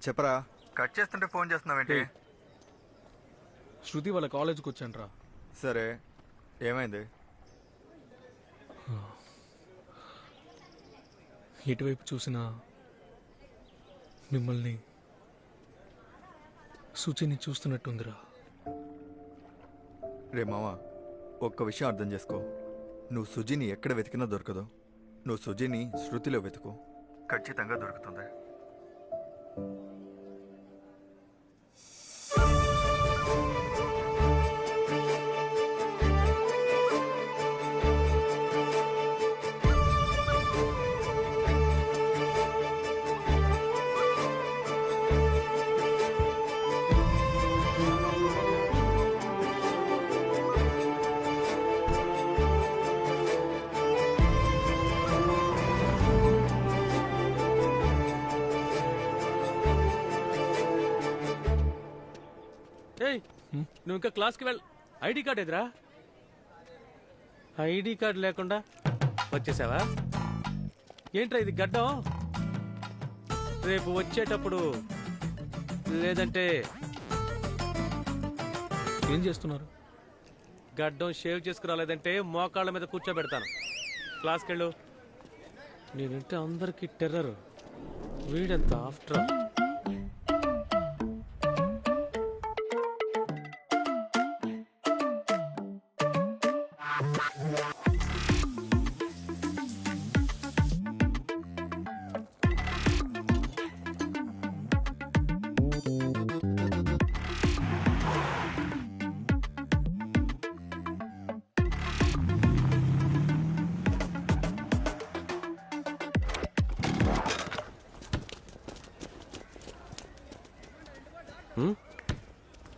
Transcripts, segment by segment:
చెప్పరా, కట్ చేస్తుంటే ఫోన్ చేస్తున్నావేంటి? ఏయ్. శృతి వాళ్ళ కాలేజ్కి వచ్చాను రా. సరే, ఏమైంది? ఎటువైపు చూసినా మిమ్మల్ని సుచిని చూస్తున్నట్టుందిరా. రే మావా, ఒక్క విషయం అర్థం చేసుకో. నువ్వు సుజిని ఎక్కడ వెతికినా దొరకదు. నువ్వు సుజిని శృతిలో వెతుకు, ఖచ్చితంగా దొరుకుతుంది. ఏయ్, నువ్వు ఇంకా క్లాస్కి ఐడి కార్డ్ ఎదురా? ఐడి కార్డ్ లేకుండా వచ్చేసావా? ఏంట్రా ఇది గడ్డం? రేపు వచ్చేటప్పుడు లేదంటే ఏం చేస్తున్నారు? గడ్డం షేవ్ చేసుకురాలేదంటే మోకాళ్ళ మీద కూర్చోబెడతాను. క్లాస్కి వెళ్ళు. నేనంటే అందరికి టెర్రర్. వీడంత ఆఫ్టర్.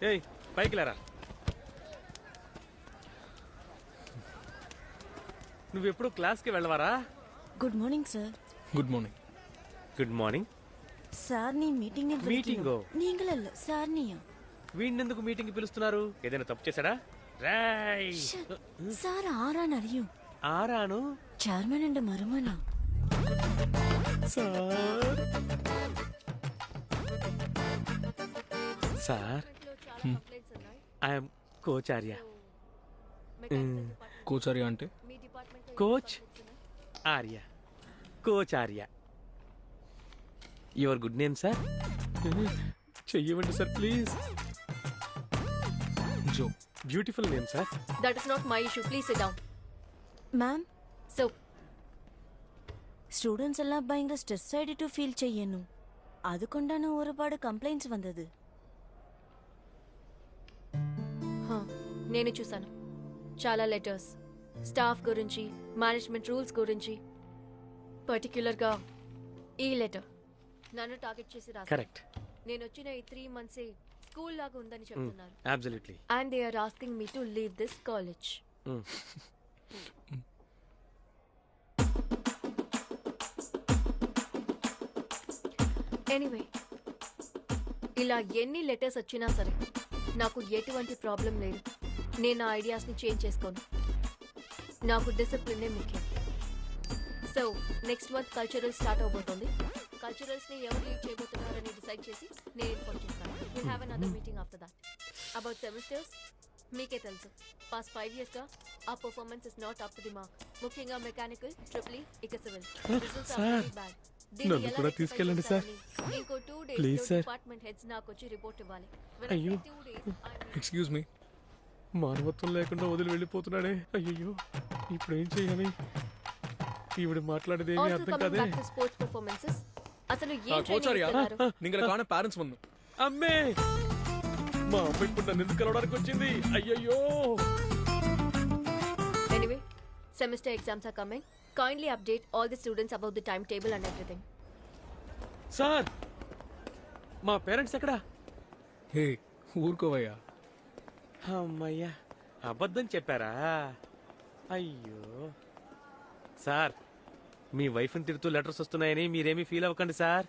ఏయ్, పైకి లేరా. నువ్వెప్పుడు క్లాస్కి వెళ్ళవారా? Good morning sir. Good morning. Good morning sir నీ మీటింగ్ మీటింగో? నీంగలల్ల సార్ నీయా వీణెందుకు మీటింగ్ పిలుస్తున్నారు? ఏదైనా తప్పు చేశాడా? రాయ్ സാർ ആരാണ് അറിയൂ? ఆరాను ചെയർമാൻ എന്റെ മരുമനാ. Sir I'm coach Arya. కోచార్య అంటే? Coach Arya. Coach Arya. Your good name sir? చెయ్యవండి సార్ ప్లీజ్. జో. Beautiful name sir. That is not my issue. Please sit down. Ma'am, So, students എല്ലാം ഭയങ്കര സ്ട്രെസ് ആയിട്ട് ഫീൽ ചെയ്യുന്നു. അതുകൊണ്ടാണ് ഒരുപാട് കംപ്ലൈന്റ്സ് വന്നത്. నేను చూసాను చాలా లెటర్స్ స్టాఫ్ గురించి, మేనేజ్మెంట్ రూల్స్ గురించి. పర్టిక్యులర్గా ఈ లెటర్ నన్ను టార్గెట్ చేసి రాశారు. కరెక్ట్. నేను వచ్చిన ఈ 3 months స్కూల్ లాగా ఉందని చెప్తున్నారు. Absolutely. And they are asking me to leave this college. Anyway, ఇలా ఎన్ని లెటర్స్ వచ్చినా సరే నాకు ఎటువంటి ప్రాబ్లం లేదు. నేను నా ఐడియాస్ని చేంజ్ చేసుకోను. నాకు డిసిప్లినే ముఖ్యం. So next month cultural start అవబోతుంది. కల్చరల్స్ని ఎవరు లీడ్ చేయబోతున్నారని డిసైడ్ చేసి నేను ఇన్ఫార్మ్ చేస్తాను. Will have another meeting after that. About semesters మీకే తెలుసు. పాస్ట్ 5 yearsగా ఆ performance is not up to the mark. ముఖ్యంగా మెకానికల్, ట్రిపుల్ ఇక civil results are very bad. నన్ను కూడా తీసుకెళ్ళండి సార్. ఇంకో 2 please days sir. Department heads నాకు వచ్చి రిపోర్ట్ ఇవ్వాలి. అయ్యో. 2 days ఎక్స్క్యూజ్ మీ. మానవత్వం లేకుండా వదిలి వెళ్ళిపోతున్నాడే. అయ్యో, ఇప్పుడు ఏం చేయాలి? ఈవిడ మాట్లాడేది ఏమీ also అర్థం coming కాదే. back to sports performances. అసలు ఏం కోచార్య, training ఇస్తున్నారు? నింగలకాన పేరెంట్స్ వന്നു. అమ్మే, మా అమ్మ ఇప్పుడు నన్ను ఎందుకు కలవడానికి వచ్చింది? అయ్యయ్యో. Anyway, semester exams are coming. Kindly update all the students about the timetable and everything. Sir, మా పేరెంట్స్ ఎక్కడా? హే, ఊరుకోవయ్యా. అమ్మయ్యా, అబద్ధం చెప్పారా? అయ్యో. సార్, మీ వైఫ్ని తిడుతూ లెటర్స్ వస్తున్నాయని మీరేమీ ఫీల్ అవ్వకండి సార్.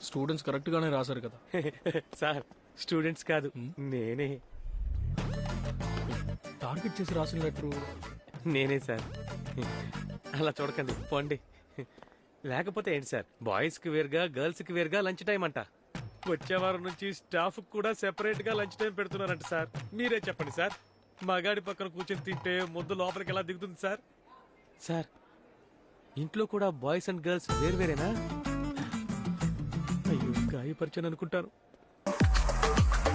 స్టూడెంట్స్ కరెక్ట్ గానే రాశారు కదా. సార్, స్టూడెంట్స్ కాదు, నేనే. టార్గెట్ చేసి రాసిన లెటరు నేనే సార్. అలా చూడకండి, పోండి. లేకపోతే ఏంటి సార్, బాయ్స్ కి వేరుగా గర్ల్స్ కి వేరుగా లంచ్ టైం అంట. వచ్చే వారం నుంచి స్టాఫ్ కూడా సెపరేట్ గా లంచ్ టైం పెడుతున్నారంట సార్. మీరే చెప్పండి సార్, మగాడి పక్కన కూర్చొని తింటే ముద్దు లోపలికి ఎలా దిగుతుంది సార్? సార్, ఇంట్లో కూడా బాయ్స్ అండ్ గర్ల్స్ వేరువేరేనా? అయ్యో, గాయపరిచాను అనుకుంటాను.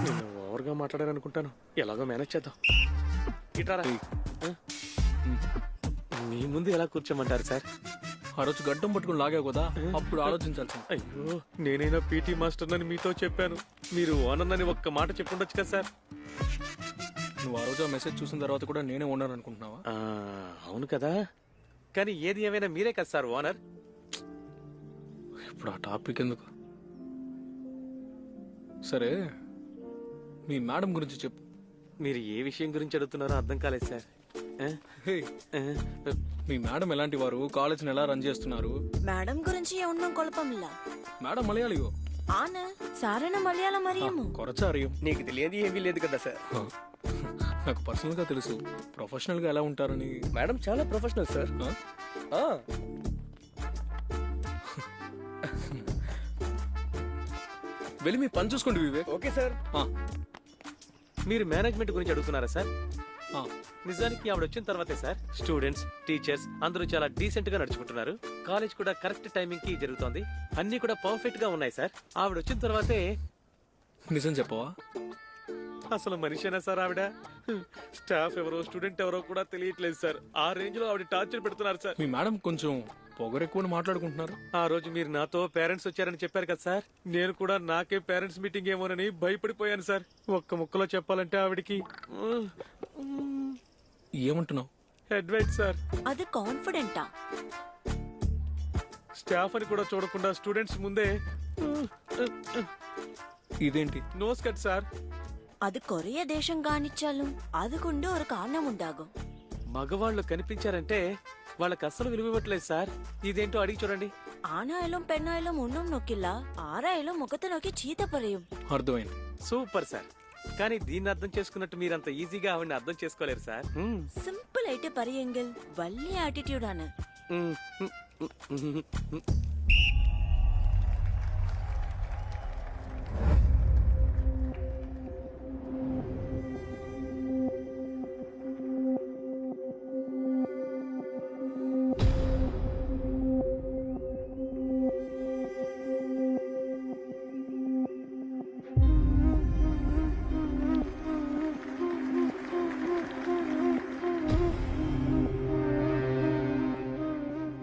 నేను ఓవర్గా మాట్లాడాను అనుకుంటాను. ఎలాగో మేనేజ్ చేద్దాం. ఇటారా మీ ముందు ఎలా కూర్చోమంటారు సార్? ఆ రోజు గడ్డం పట్టుకుని లాగావు కదా, అప్పుడు ఆలోచించాల్సింది. అయ్యో, నేనైనా పీటీ మాస్టర్ అని మీతో చెప్పాను. మీరు ఓనర్ అని ఒక్క మాట చెప్పుండొచ్చు కదా సార్. నువ్వు ఆ రోజు ఆ మెసేజ్ చూసిన తర్వాత కూడా నేనే ఉన్నాను అనుకుంటున్నావా? అవును కదా, కానీ ఏది ఏమైనా మీరే కదా సార్ ఓనర్. ఇప్పుడు ఆ టాపిక్ ఎందుకు? సరే, మీ మేడం గురించి చెప్పు. మీరు ఏ విషయం గురించి అడుగుతున్నారో అర్థం కాలేదు సార్. హే, మీ మేడం ఎలాంటి వారు, కాలేజ్ని ఎలా రన్ చేస్తున్నారు? మేడం గురించి ഒന്നും കുഴപ്പമില്ല. మేడం మలయాళియో? ആണ് സാറിന് മലയാളം അറിയാമോ? కొరచారియం. నీకు తెలియదు ఏమీ లేదు కదా సార్. నాకు పర్సనల్ గా తెలుసు, ప్రొఫెషనల్ గా ఎలా ఉంటారని. మేడం చాలా ప్రొఫెషనల్ సార్. ఆ? వెళ్ళి మీ పని చూసుకోండి వివేక్. Okay sir. ఆ, మీరు మేనేజ్మెంట్ గురించి అడుగుతున్నారా సార్? ఆ. నిజానికి ఆవిడ వచ్చిన తర్వాతే సార్ స్టూడెంట్స్, టీచర్స్ అందరూ చాలా డీసెంట్ గా నడుచుకుంటున్నారు. కాలేజ్ కూడా కరెక్ట్ టైమింగ్ కి జరుగుతోంది. అన్ని కూడా పర్ఫెక్ట్ గా ఉన్నాయి సార్. ఆవిడ వచ్చిన తర్వాతే. నిజం చెప్పవా? అసలు మనిషేనా సార్ ఆవిడ? స్టాఫ్ ఎవరో స్టూడెంట్ ఎవరో కూడా తెలియట్లేదు సార్. ఆ రేంజ్ లో ఆవిడ టార్చర్ పెడుతున్నారు సార్. మీ మేడం కొంచెం పొగరెక్కువ మాట్లాడుకుంటున్నారు. ఆ రోజు మీరు నాతో పేరెంట్స్ వచ్చారని చెప్పారు కదా సార్. నేను కూడా నాకే పేరెంట్స్ మీటింగ్ ఏమోనని భయపడిపోయాను సార్. ఒక్క ముక్కలో చెప్పాలంటే ఆవిడికి ఏమంటున్నావు? అడ్వైట్ సార్. అది కాన్ఫిడెంటా? స్టాఫ్ అని కూడా చూడకుండా స్టూడెంట్స్ ముందే ఇదేంటి? Nose cut sir. அது கொரிய தேசம் காணிச்சாலும் அதுக்குண்டு ஒரு காரணம் உண்டாகும். మగవాళ్ళు కనిపించారంటే వాళ్ళకి అస్సలు విలువ ఇవ్వట్లేదు సార్. ఇదేంటో అడిగి చూడండి. ആണായാലും പെണ്ണായാലും ഒന്നും നോക്കില്ല. ആരായാലും മുഖത്ത് നോക്കി ചീത്ത പറയും. అర్థమైంది. Super sir. కానీ దీన్ని అర్థం చేసుకున్నట్టు మీరంత ఈజీగా ఆవిడని అర్థం చేసుకోలేరు సార్. സിമ്പിൾ ആയിട്ട് പറയെങ്കിൽ വലിയ ആറ്റിറ്റ്യൂഡ് ആണ്.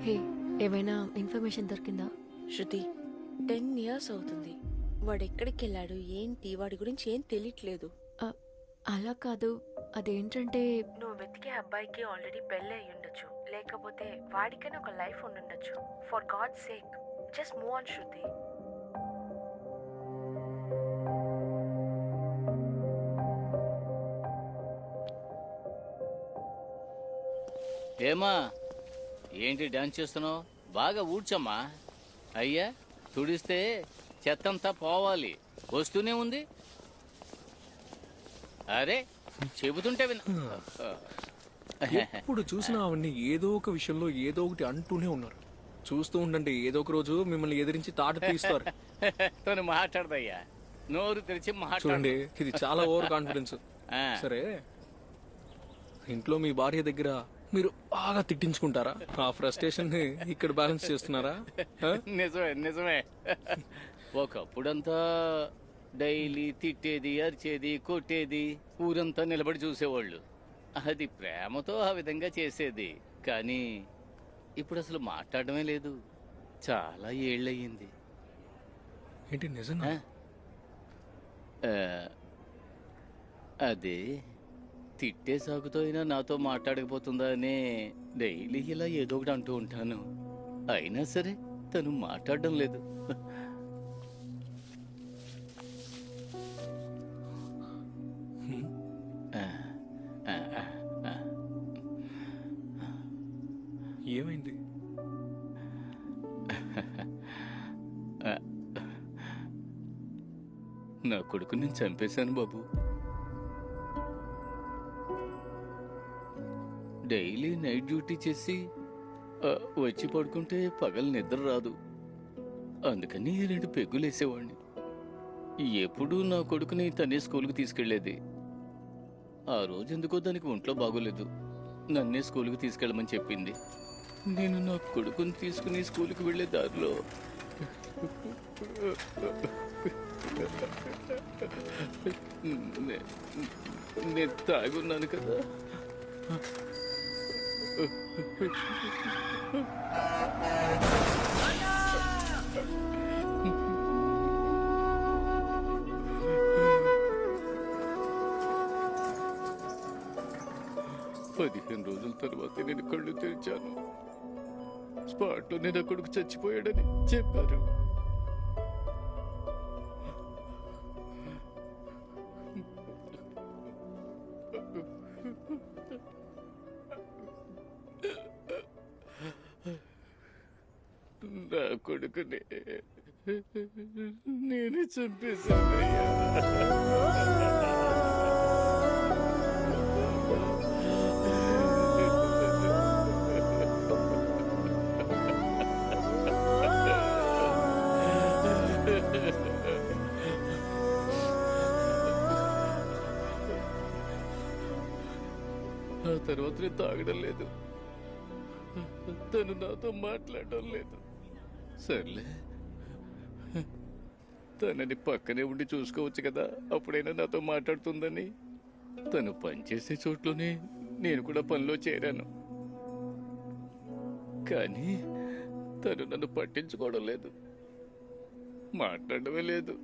హే, ఏమైనా ఇన్ఫర్మేషన్ దొరికిందా? శృతి 10 years అవుతుంది. వాడు ఎక్కడికి వెళ్ళాడు ఏంటి, వాడి గురించి ఏం తెలియట్లేదు. అలా కాదు, అదేంటంటే నువ్వు వెతికే అబ్బాయికి ఆల్రెడీ పెళ్ళి అయి ఉండొచ్చు, లేకపోతే వాడికైనా ఒక లైఫ్ ఉండుండొచ్చు. For God sake just move on Shruti. ఏమా, ఏంటి డాన్స్ చేస్తున్నావు? బాగా ఊడ్చమ్మా. అయ్యా, తుడిస్తే చెత్తంతా పోవాలి. వస్తూనే ఉంది. అరే, చెబుతుంటే విన. ఎప్పుడు చూసినా ఆవిడ్ని ఏదో ఒక విషయంలో ఏదో ఒకటి అంటూనే ఉన్నారు. చూస్తూ ఉండండి, ఏదో ఒక రోజు మిమ్మల్ని ఎదిరించి తాట తీస్తారు. తను మాట్లాడదయ్యా, నోరు తెరిచి మాట్లాడు. చూడండి, ఇది చాలా ఓవర్ కాన్ఫిడెన్స్. సరే, ఇంట్లో మీ భార్య దగ్గర మీరు బాగా తిట్టించుకుంటారా? ఆ ఫ్రస్ట్రేషన్ ని ఇక్కడ బ్యాలెన్స్ చేస్తున్నారా? నిజమే నిజమే. ఒకప్పుడంతా డైలీ తిట్టేది, అరిచేది, కొట్టేది, ఊరంతా నిలబడి చూసేవాళ్ళు. అది ప్రేమతో ఆ విధంగా చేసేది. కానీ ఇప్పుడు అసలు మాట్లాడమే లేదు. చాలా ఏళ్ళయ్యింది. ఏంటి నిజంగా? అదే తిట్టే సాగుతో అయినా నాతో మాట్లాడకపోతుందా అనే డైలీ ఇలా ఏదో ఒకటి అంటూ ఉంటాను. అయినా సరే తను మాట్లాడడం లేదు. ఏమైంది? నా కొడుకు నేను చంపేశాను బాబు. డైలీ నైట్ డ్యూటీ చేసి వచ్చి పడుకుంటే పగలు నిద్ర రాదు. అందుకని 2 పెగ్గులు వేసేవాడిని. ఎప్పుడూ నా కొడుకుని తనే స్కూల్కి తీసుకెళ్లేది. ఆ రోజు ఎందుకో దానికి ఒంట్లో బాగోలేదు. నన్నే స్కూల్కి తీసుకెళ్ళమని చెప్పింది. నేను నా కొడుకుని తీసుకుని స్కూల్కి వెళ్ళే దారిలో నేను తాగున్నాను కదా. పదిహేను రోజుల తర్వాత నేను కళ్ళు తెరిచాను. స్పాట్లోనే నా కొడుకు చచ్చిపోయాడని చెప్పారు. నా కొడుకుని నేనే చంపేశానయ్యా. ఆ తర్వాత నేను తాగడం లేదు. తను నాతో మాట్లాడడం లేదు. సర్లే, తనని పక్కనే ఉండి చూసుకోవచ్చు కదా, అప్పుడైనా నాతో మాట్లాడుతుందని. తను పనిచేసే చోట్లోనే నేను కూడా పనిలో చేరాను. కానీ తను నన్ను పట్టించుకోవడం లేదు, మాట్లాడమే లేదు.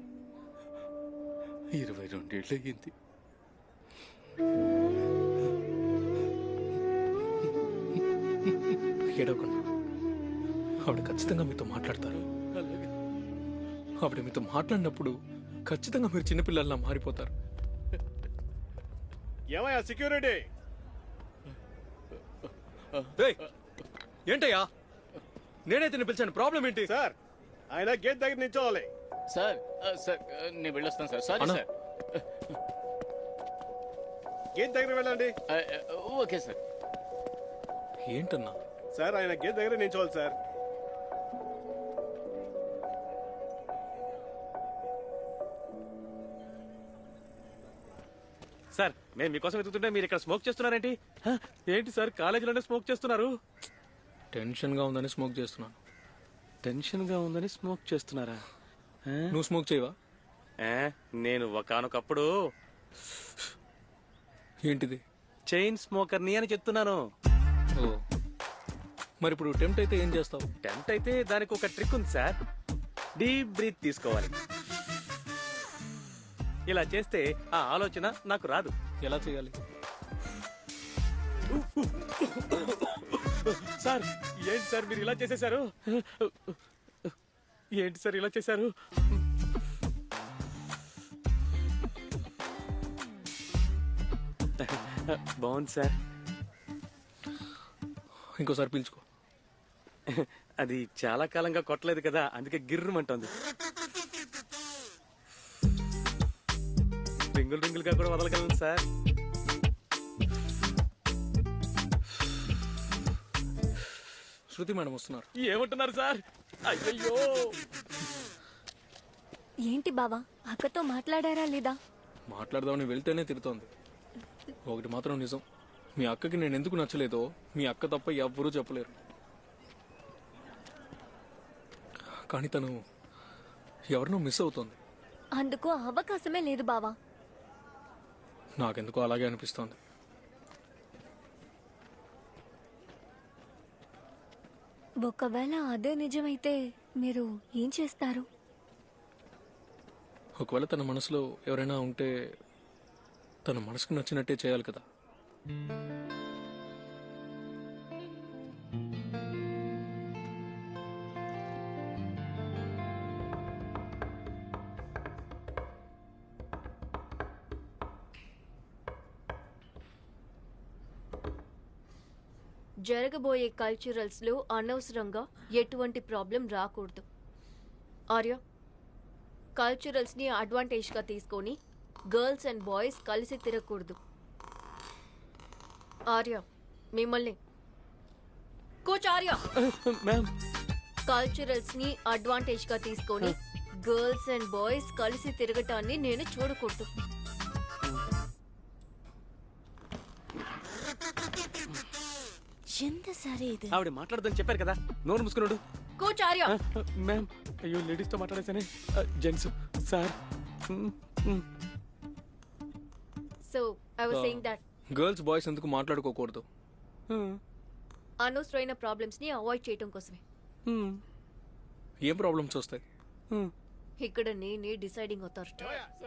22 ఏళ్ళు అయ్యింది. ఏడవకుండా, ఆవిడ ఖచ్చితంగా మీతో మాట్లాడతారు. ఆవిడ మీతో మాట్లాడినప్పుడు ఖచ్చితంగా మీరు చిన్నపిల్లల్లా మారిపోతారు. ఏమయ్యా సెక్యూరిటీ? ఏంటయ్యా, నేనైతే పిలిచాను, ప్రాబ్లం ఏంటి? సార్, ఆయన గేట్ దగ్గర నిల్చోవాలి. సార్ సార్ నేను వెళ్ళొస్తాను సార్. సారీ అన్నా. సార్. గేట్ దగ్గర వెళ్ళండి. Okay sir. ఏంటన్నా? సార్, ఆయన గేట్ దగ్గర నిల్చోవాలి సార్. సార్, మేము మీకోసం వెతుకుతుంటే మీరు ఇక్కడ స్మోక్ చేస్తున్నారేంటి? ఏంటి సార్, కాలేజీలోనే స్మోక్ చేస్తున్నారు? టెన్షన్గా ఉందని స్మోక్ చేస్తున్నాను. టెన్షన్గా ఉందని స్మోక్ చేస్తున్నారా? నువ్వు స్మోక్ చేయవా? నేను ఒకానొకప్పుడు ఏంటిది? చైన్ స్మోకర్ని అని చెప్తున్నాను. ఓ, మరి ఇప్పుడు టెంప్ట్ అయితే ఏం చేస్తావు? టెంప్ట్ అయితే దానికి ఒక ట్రిక్ ఉంది సార్. డీప్ బ్రీత్ తీసుకోవాలి. ఇలా చేస్తే ఆ ఆలోచన నాకు రాదు. ఎలా చేయాలి? సార్, ఏంటి సార్ మీరు ఇలా చేసేశారు? ఏంటి సార్ ఇలా చేశారు? బాగుంది సార్. ఇంకోసారి పీల్చుకో. అది చాలా కాలంగా కొట్టలేదు కదా, అందుకే గిర్రమంటోంది. రింగులు రింగులుగా కూడా వదలగలను సార్. శృతి మేడం వస్తున్నారు. ఏమంటున్నారు సార్? అయ్యయ్యో, ఏంటి బావా, అక్కతో మాట్లాడారా లేదా? మాట్లాడదామని వెళ్తేనే తిడుతోంది. ఒకటి మాత్రం నిజం, మీ అక్కకి నేను ఎందుకు నచ్చలేదో మీ అక్క తప్ప ఎవ్వరూ చెప్పలేరు. కానీ తను ఎవరినో మిస్ అవుతోంది. అందుకు అవకాశమే లేదు బావా. నాకెందుకో అలాగే అనిపిస్తోంది. ఒకవేళ అదే నిజమైతే మీరు ఏం చేస్తారు? ఒకవేళ తన మనసులో ఎవరైనా ఉంటే తన మనసుకు నచ్చినట్టే చేయాలి కదా. జరగబోయే కల్చరల్స్ లో అనవసరంగా ఎటువంటి ప్రాబ్లం రాకూడదు. ఆర్య, కల్చరల్స్ ని అడ్వాంటేజ్ గా తీసుకొని గర్ల్స్ అండ్ బాయ్స్ కలిసి తిరగకూడదు. ఆర్య, మిమ్మల్ని కోచ్ ఆర్య మ్యామ్ కల్చరల్స్ ని అడ్వాంటేజ్ గా తీసుకొని గర్ల్స్ అండ్ బాయ్స్ కలిసి తిరగటాన్ని నేను చూడకూడదు. ఎంత సరే ఇది ఆవిడ మాట్లాడదని చెప్పారు కదా, నోరు మూసుకున్నాడు. కోచ్ ఆర్య మ్యామ్ అయ్యో లేడీస్ తో మాట్లాడేసానే. Gents sir. So I was saying that girls boys ఎందుకు మాట్లాడుకోకూడదు? అనవసరమైన ప్రాబ్లమ్స్ ని అవాయిడ్ చేయడం కోసమే. ఏం ప్రాబ్లమ్స్ వస్తాయి? ఇక్కడ నేనే డిసైడింగ్ అథారిటీ.